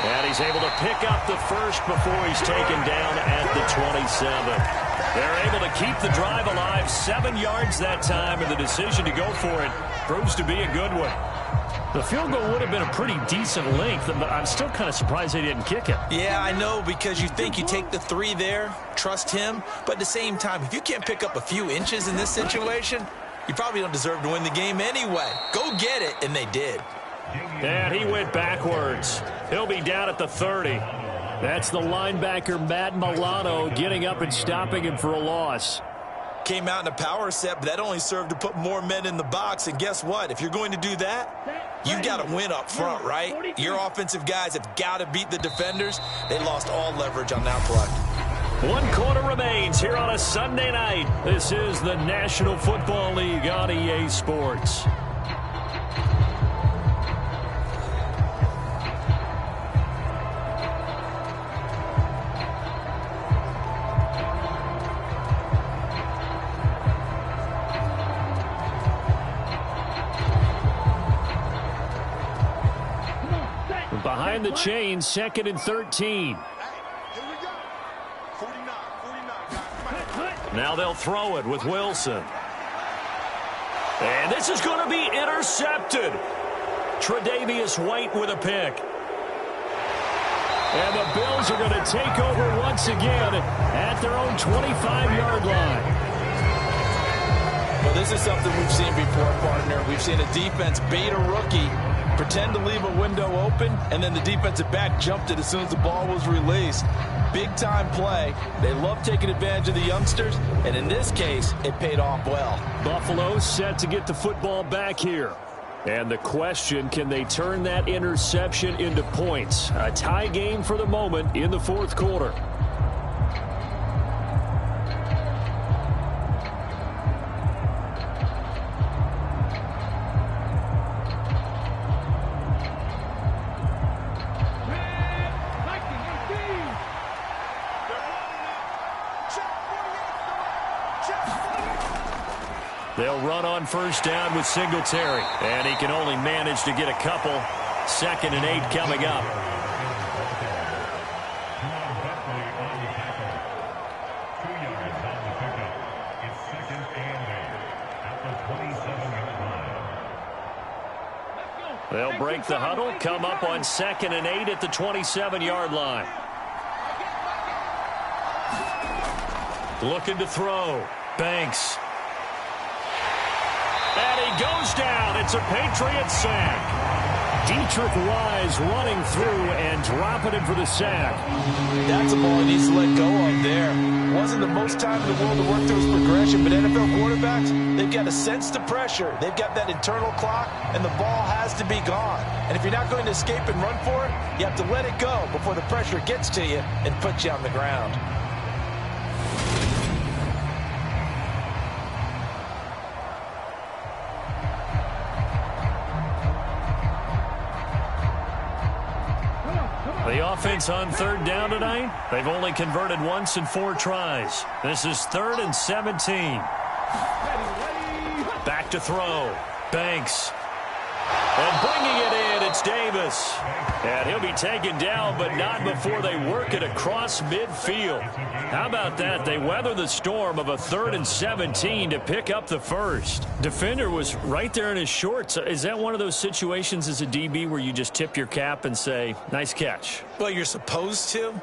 And he's able to pick up the first before he's taken down at the 27. They're able to keep the drive alive. 7 yards that time, and the decision to go for it proves to be a good one. The field goal would have been a pretty decent length, but I'm still kind of surprised they didn't kick it. Yeah, I know, because you think you take the 3 there, trust him, but at the same time, if you can't pick up a few inches in this situation, You probably don't deserve to win the game anyway. Go get it, and they did. And he went backwards. He'll be down at the 30. That's the linebacker, Matt Milano, getting up and stopping him for a loss. Came out in a power set, but that only served to put more men in the box. And guess what? If you're going to do that, you've got to win up front, right? Your offensive guys have got to beat the defenders. They lost all leverage on that play. 1 quarter remains here on a Sunday night. This is the National Football League on EA Sports. Behind the chain, 2nd and 13. Now they'll throw it with Wilson. And this is going to be intercepted. Tre'Davious White with a pick. And the Bills are going to take over once again at their own 25-yard line. Well, this is something we've seen before, partner. We've seen a defense bait a rookie, pretend to leave a window open, and then the defensive back jumped it as soon as the ball was released. Big-time play. They love taking advantage of the youngsters, and in this case, it paid off well. Buffalo set to get the football back here. And the question, can they turn that interception into points? A tie game for the moment in the 4th quarter. They'll run on 1st down with Singletary. And he can only manage to get a couple. 2nd and 8 coming up. They'll break the huddle, come up on 2nd and 8 at the 27-yard line. Looking to throw. Banks. And he goes down. It's a Patriot sack. Dietrich Wise running through and dropping him for the sack. That's a ball he needs to let go of there. Wasn't the most time in the world to work through his progression, but NFL quarterbacks, they've got to sense the pressure. They've got that internal clock, and the ball has to be gone. And if you're not going to escape and run for it, you have to let it go before the pressure gets to you and puts you on the ground. The offense on 3rd down tonight, they've only converted once in 4 tries. This is 3rd and 17. Back to throw. Banks. And bringing it in, it's Davis. And he'll be taken down, but not before they work it across midfield. How about that? They weather the storm of a 3rd and 17 to pick up the first. Defender was right there in his shorts. Is that one of those situations as a DB where you just tip your cap and say, nice catch? Well, you're supposed to.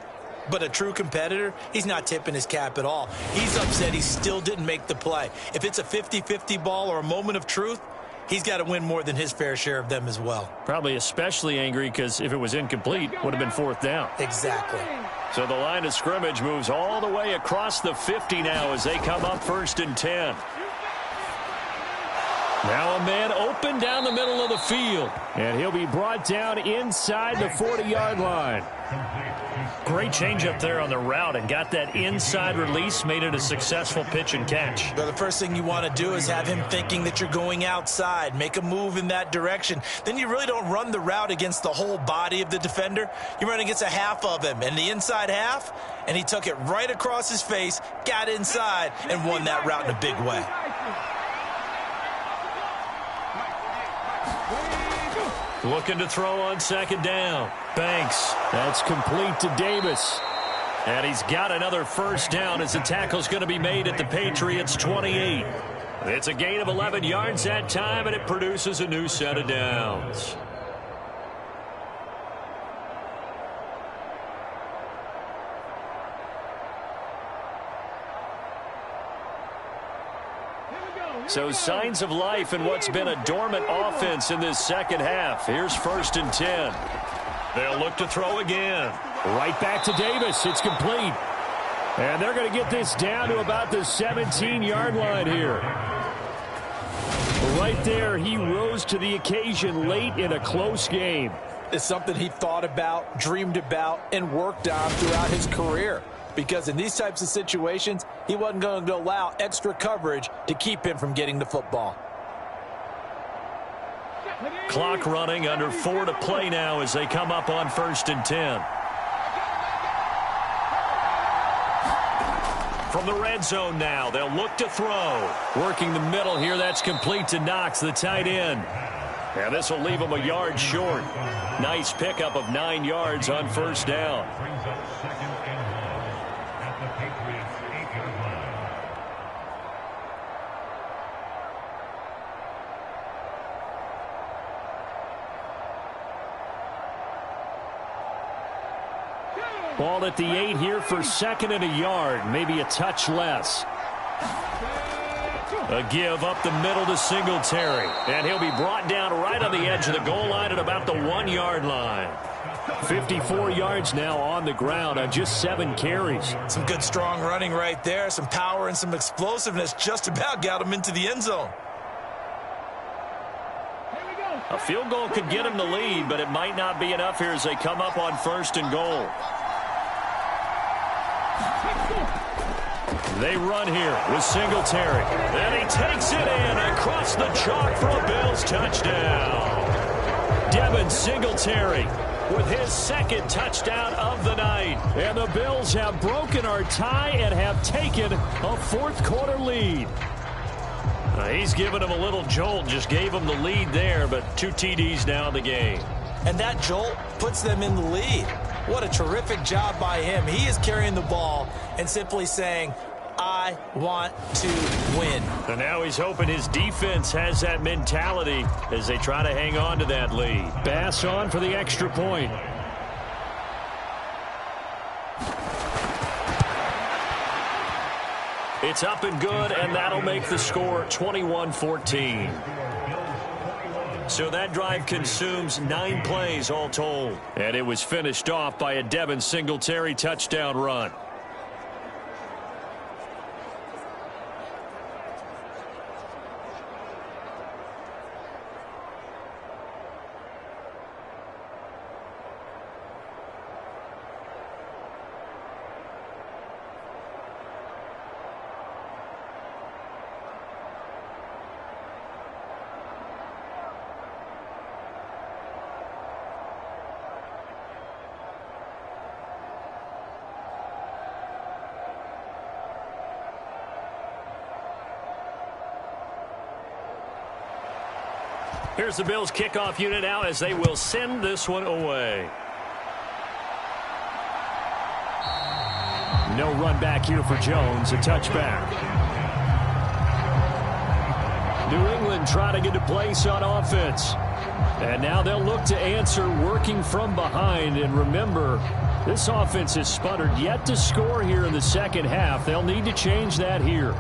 But a true competitor, he's not tipping his cap at all. He's upset he still didn't make the play. If it's a 50-50 ball or a moment of truth, he's got to win more than his fair share of them as well. Probably especially angry because if it was incomplete, would have been 4th down. Exactly. So the line of scrimmage moves all the way across the 50 now as they come up 1st and 10. Now a man open down the middle of the field. And he'll be brought down inside the 40-yard line. Great change up there on the route and got that inside release, made it a successful pitch and catch. Well, the first thing you want to do is have him thinking that you're going outside, make a move in that direction. Then you really don't run the route against the whole body of the defender. You run against a half of him, and the inside half, and he took it right across his face, got inside, and won that route in a big way. Looking to throw on 2nd down. Banks. That's complete to Davis. And he's got another 1st down as the tackle's going to be made at the Patriots' 28. It's a gain of 11 yards that time, and it produces a new set of downs. So signs of life in what's been a dormant offense in this second half. Here's 1st and 10. They'll look to throw again. Right back to Davis. It's complete. And they're going to get this down to about the 17-yard line here. Right there, he rose to the occasion late in a close game. It's something he thought about, dreamed about, and worked on throughout his career. Because in these types of situations, he wasn't going to allow extra coverage to keep him from getting the football. Clock running, under 4 to play now as they come up on 1st and 10. From the red zone now, they'll look to throw. Working the middle here, that's complete to Knox, the tight end. And this will leave him a yard short. Nice pickup of 9 yards on 1st down. Brings up 2nd and 1 at the Patriots' 8-yard line. Ball at the 8 here for 2nd and a yard, maybe a touch less. A give up the middle to Singletary. And he'll be brought down right on the edge of the goal line at about the 1-yard line. 54 yards now on the ground on just 7 carries. Some good strong running right there, some power and some explosiveness just about got him into the end zone. A field goal could get him the lead, but it might not be enough here as they come up on 1st and goal. They run here with Singletary. And he takes it in across the chalk for a Bills touchdown. Devin Singletary with his 2nd touchdown of the night. And the Bills have broken our tie and have taken a 4th quarter lead. He's given him a little jolt, just gave him the lead there, but 2 TDs now in the game. And that jolt puts them in the lead. What a terrific job by him. He is carrying the ball and simply saying, I want to win. And now he's hoping his defense has that mentality as they try to hang on to that lead. Bass on for the extra point. It's up and good, and that'll make the score 21-14. So that drive consumes 9 plays all told. And it was finished off by a Devin Singletary touchdown run. Here's the Bills kickoff unit now as they will send this one away. No run back here for Jones, a touchback. New England trying to get a place on offense. And now they'll look to answer working from behind. And remember, this offense has sputtered yet to score here in the second half. They'll need to change that here.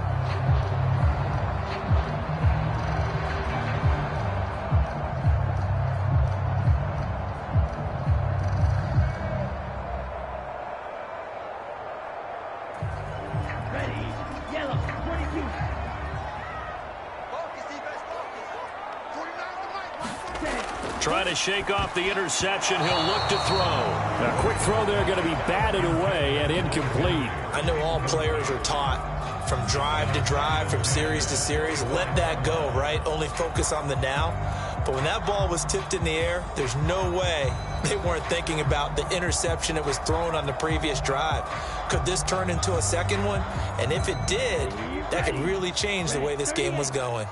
Trying to shake off the interception. He'll look to throw. A quick throw there going to be batted away and incomplete. I know all players are taught from drive to drive, from series to series, let that go, right? Only focus on the now. But when that ball was tipped in the air, there's no way they weren't thinking about the interception that was thrown on the previous drive. Could this turn into a second one? And if it did, that could really change the way this game was going.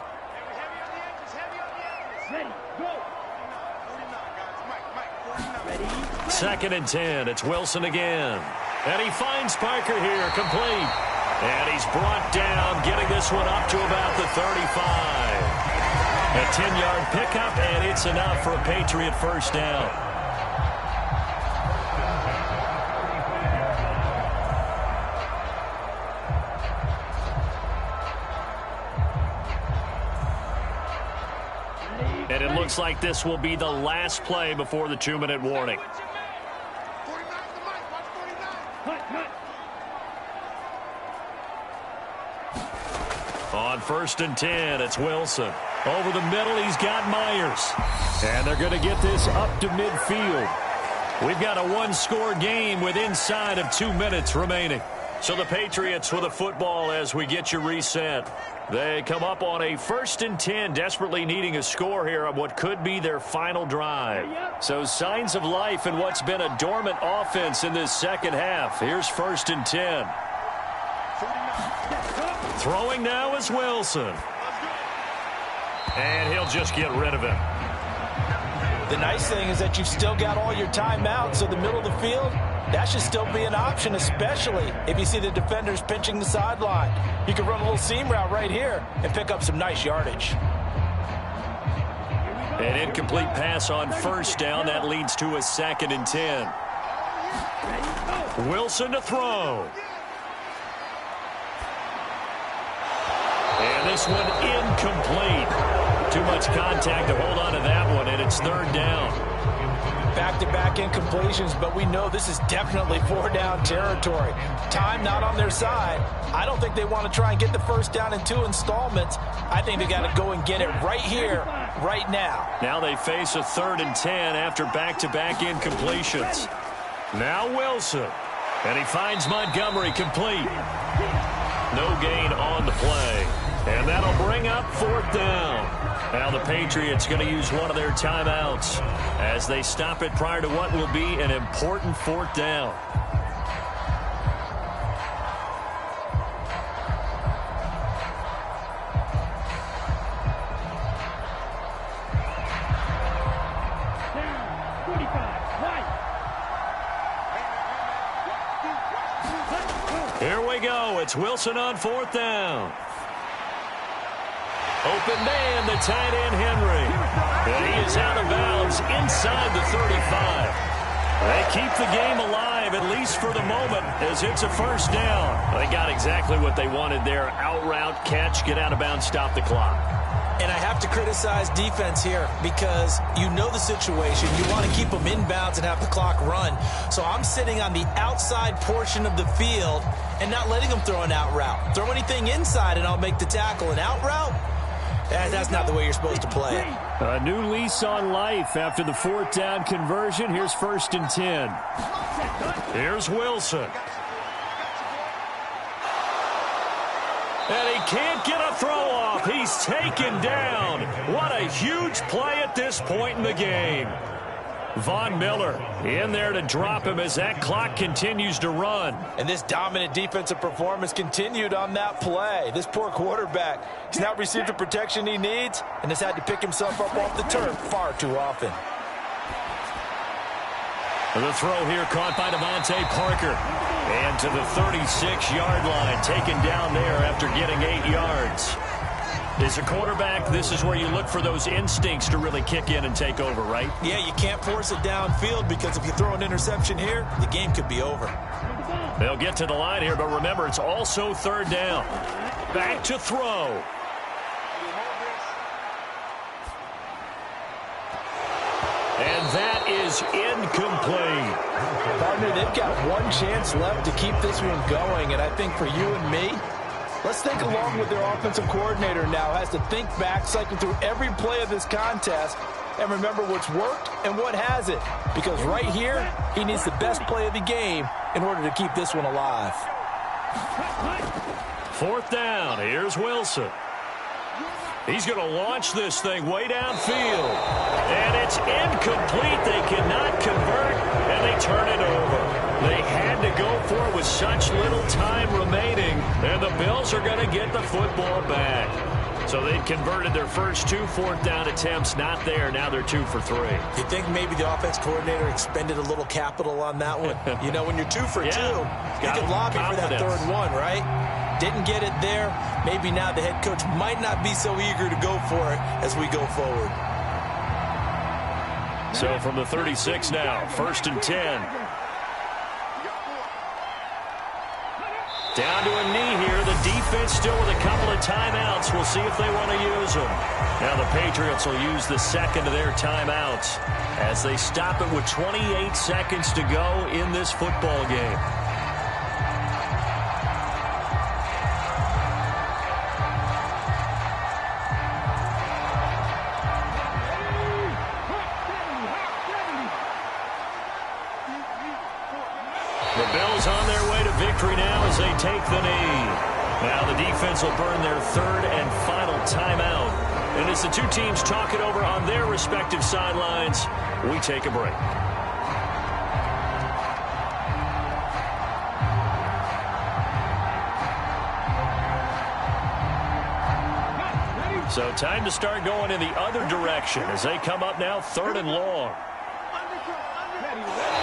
Second and 10. It's Wilson again. And he finds Parker here, complete. And he's brought down, getting this one up to about the 35. A 10-yard pickup, and it's enough for a Patriot first down. And it looks like this will be the last play before the 2-minute warning. On 1st and 10, it's Wilson. Over the middle, he's got Myers. And they're going to get this up to midfield. We've got a one-score game with inside of 2 minutes remaining. So the Patriots with the football as we get you reset. They come up on a 1st and 10, desperately needing a score here on what could be their final drive. So signs of life in what's been a dormant offense in this second half. Here's 1st and 10. Throwing now is Wilson. And he'll just get rid of him. The nice thing is that you've still got all your timeouts, so the middle of the field, that should still be an option, especially if you see the defenders pinching the sideline. You can run a little seam route right here and pick up some nice yardage. An incomplete pass on 1st down. That leads to a 2nd and 10. Wilson to throw. And this one incomplete. Too much contact to hold on to that one, and it's 3rd down. Back-to-back incompletions, but we know this is definitely 4-down territory. Time not on their side. I don't think they want to try and get the 1st down in 2 installments. I think they got to go and get it right here, right now. Now they face a 3rd and 10 after back-to-back incompletions. Now Wilson, and he finds Montgomery complete. No gain on the play, and that'll bring up 4th down. Now the Patriots going to use one of their timeouts as they stop it prior to what will be an important 4th down. Here we go. It's Wilson on 4th down. Open man, the tight end, Henry. And he is out of bounds inside the 35. They keep the game alive, at least for the moment, as it's a 1st down. They got exactly what they wanted there. Out route, catch, get out of bounds, stop the clock. And I have to criticize defense here because you know the situation. You want to keep them inbounds and have the clock run. So I'm sitting on the outside portion of the field and not letting them throw an out route. Throw anything inside and I'll make the tackle. An out route? That's not the way you're supposed to play it. A new lease on life after the 4th down conversion. Here's 1st and 10. Here's Wilson. And he can't get a throw off. He's taken down. What a huge play at this point in the game. Von Miller in there to drop him as that clock continues to run. And this dominant defensive performance continued on that play. This poor quarterback has not received the protection he needs and has had to pick himself up off the turf far too often. The throw here caught by Devontae Parker. And to the 36-yard line, taken down there after getting 8 yards. As a quarterback, this is where you look for those instincts to really kick in and take over, right? Yeah, you can't force it downfield because if you throw an interception here, the game could be over. They'll get to the line here, but remember, it's also 3rd down. Back to throw. And that is incomplete. Partner, they've got one chance left to keep this one going, and I think for you and me, let's think along with their offensive coordinator now. Has to think back, cycle through every play of this contest, and remember what's worked and what hasn't. Because right here, he needs the best play of the game in order to keep this one alive. 4th down. Here's Wilson. He's going to launch this thing way downfield. And it's incomplete. They cannot convert, and they turn it over. They had to go for it with such little time remaining, and the Bills are going to get the football back. So they converted their first 2 4th down attempts. Not there. Now they're 2 for 3. You think maybe the offense coordinator expended a little capital on that one? You know, when you're 2 for 2, you can lobby for that 3rd one, right? Didn't get it there. Maybe now the head coach might not be so eager to go for it as we go forward. So from the 36 now, 1st and 10. Down to a knee here. The defense still with a couple of timeouts. We'll see if they want to use them. Now the Patriots will use the second of their timeouts as they stop it with 28 seconds to go in this football game. The Bills on their way to victory now as they take the knee. Now the defense will burn their third and final timeout. And as the two teams talk it over on their respective sidelines, we take a break. So time to start going in the other direction as they come up now third and long.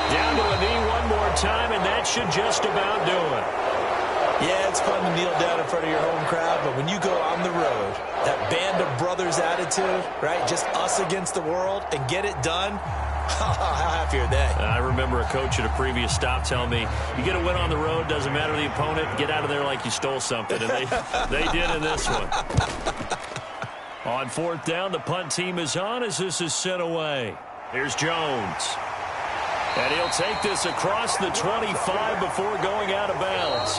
Down to a knee one more time, and that should just about do it. Yeah, it's fun to kneel down in front of your home crowd, but when you go on the road, that band of brothers attitude, right, just us against the world, and get it done, how happy are they? I remember a coach at a previous stop telling me, you get a win on the road, doesn't matter the opponent, get out of there like you stole something, and they did in this one. On fourth down, the punt team is on as this is sent away. Here's Jones. And he'll take this across the 25 before going out of bounds.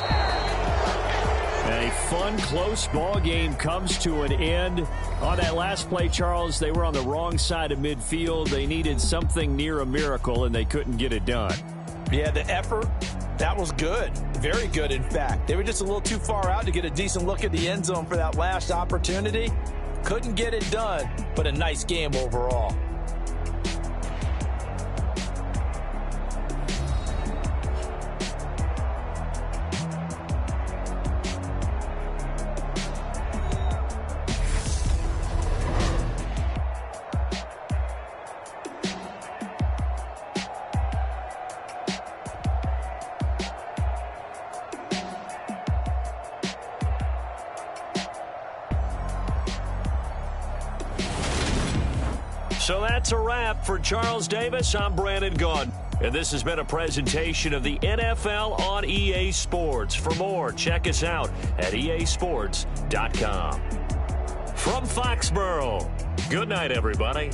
A fun, close ball game comes to an end. On that last play, Charles, they were on the wrong side of midfield. They needed something near a miracle, and they couldn't get it done. Yeah, the effort, that was good. Very good, in fact. They were just a little too far out to get a decent look at the end zone for that last opportunity. Couldn't get it done, but a nice game overall. So that's a wrap for Charles Davis. I'm Brandon Gaudin. And this has been a presentation of the NFL on EA Sports. For more, check us out at easports.com. From Foxborough, good night, everybody.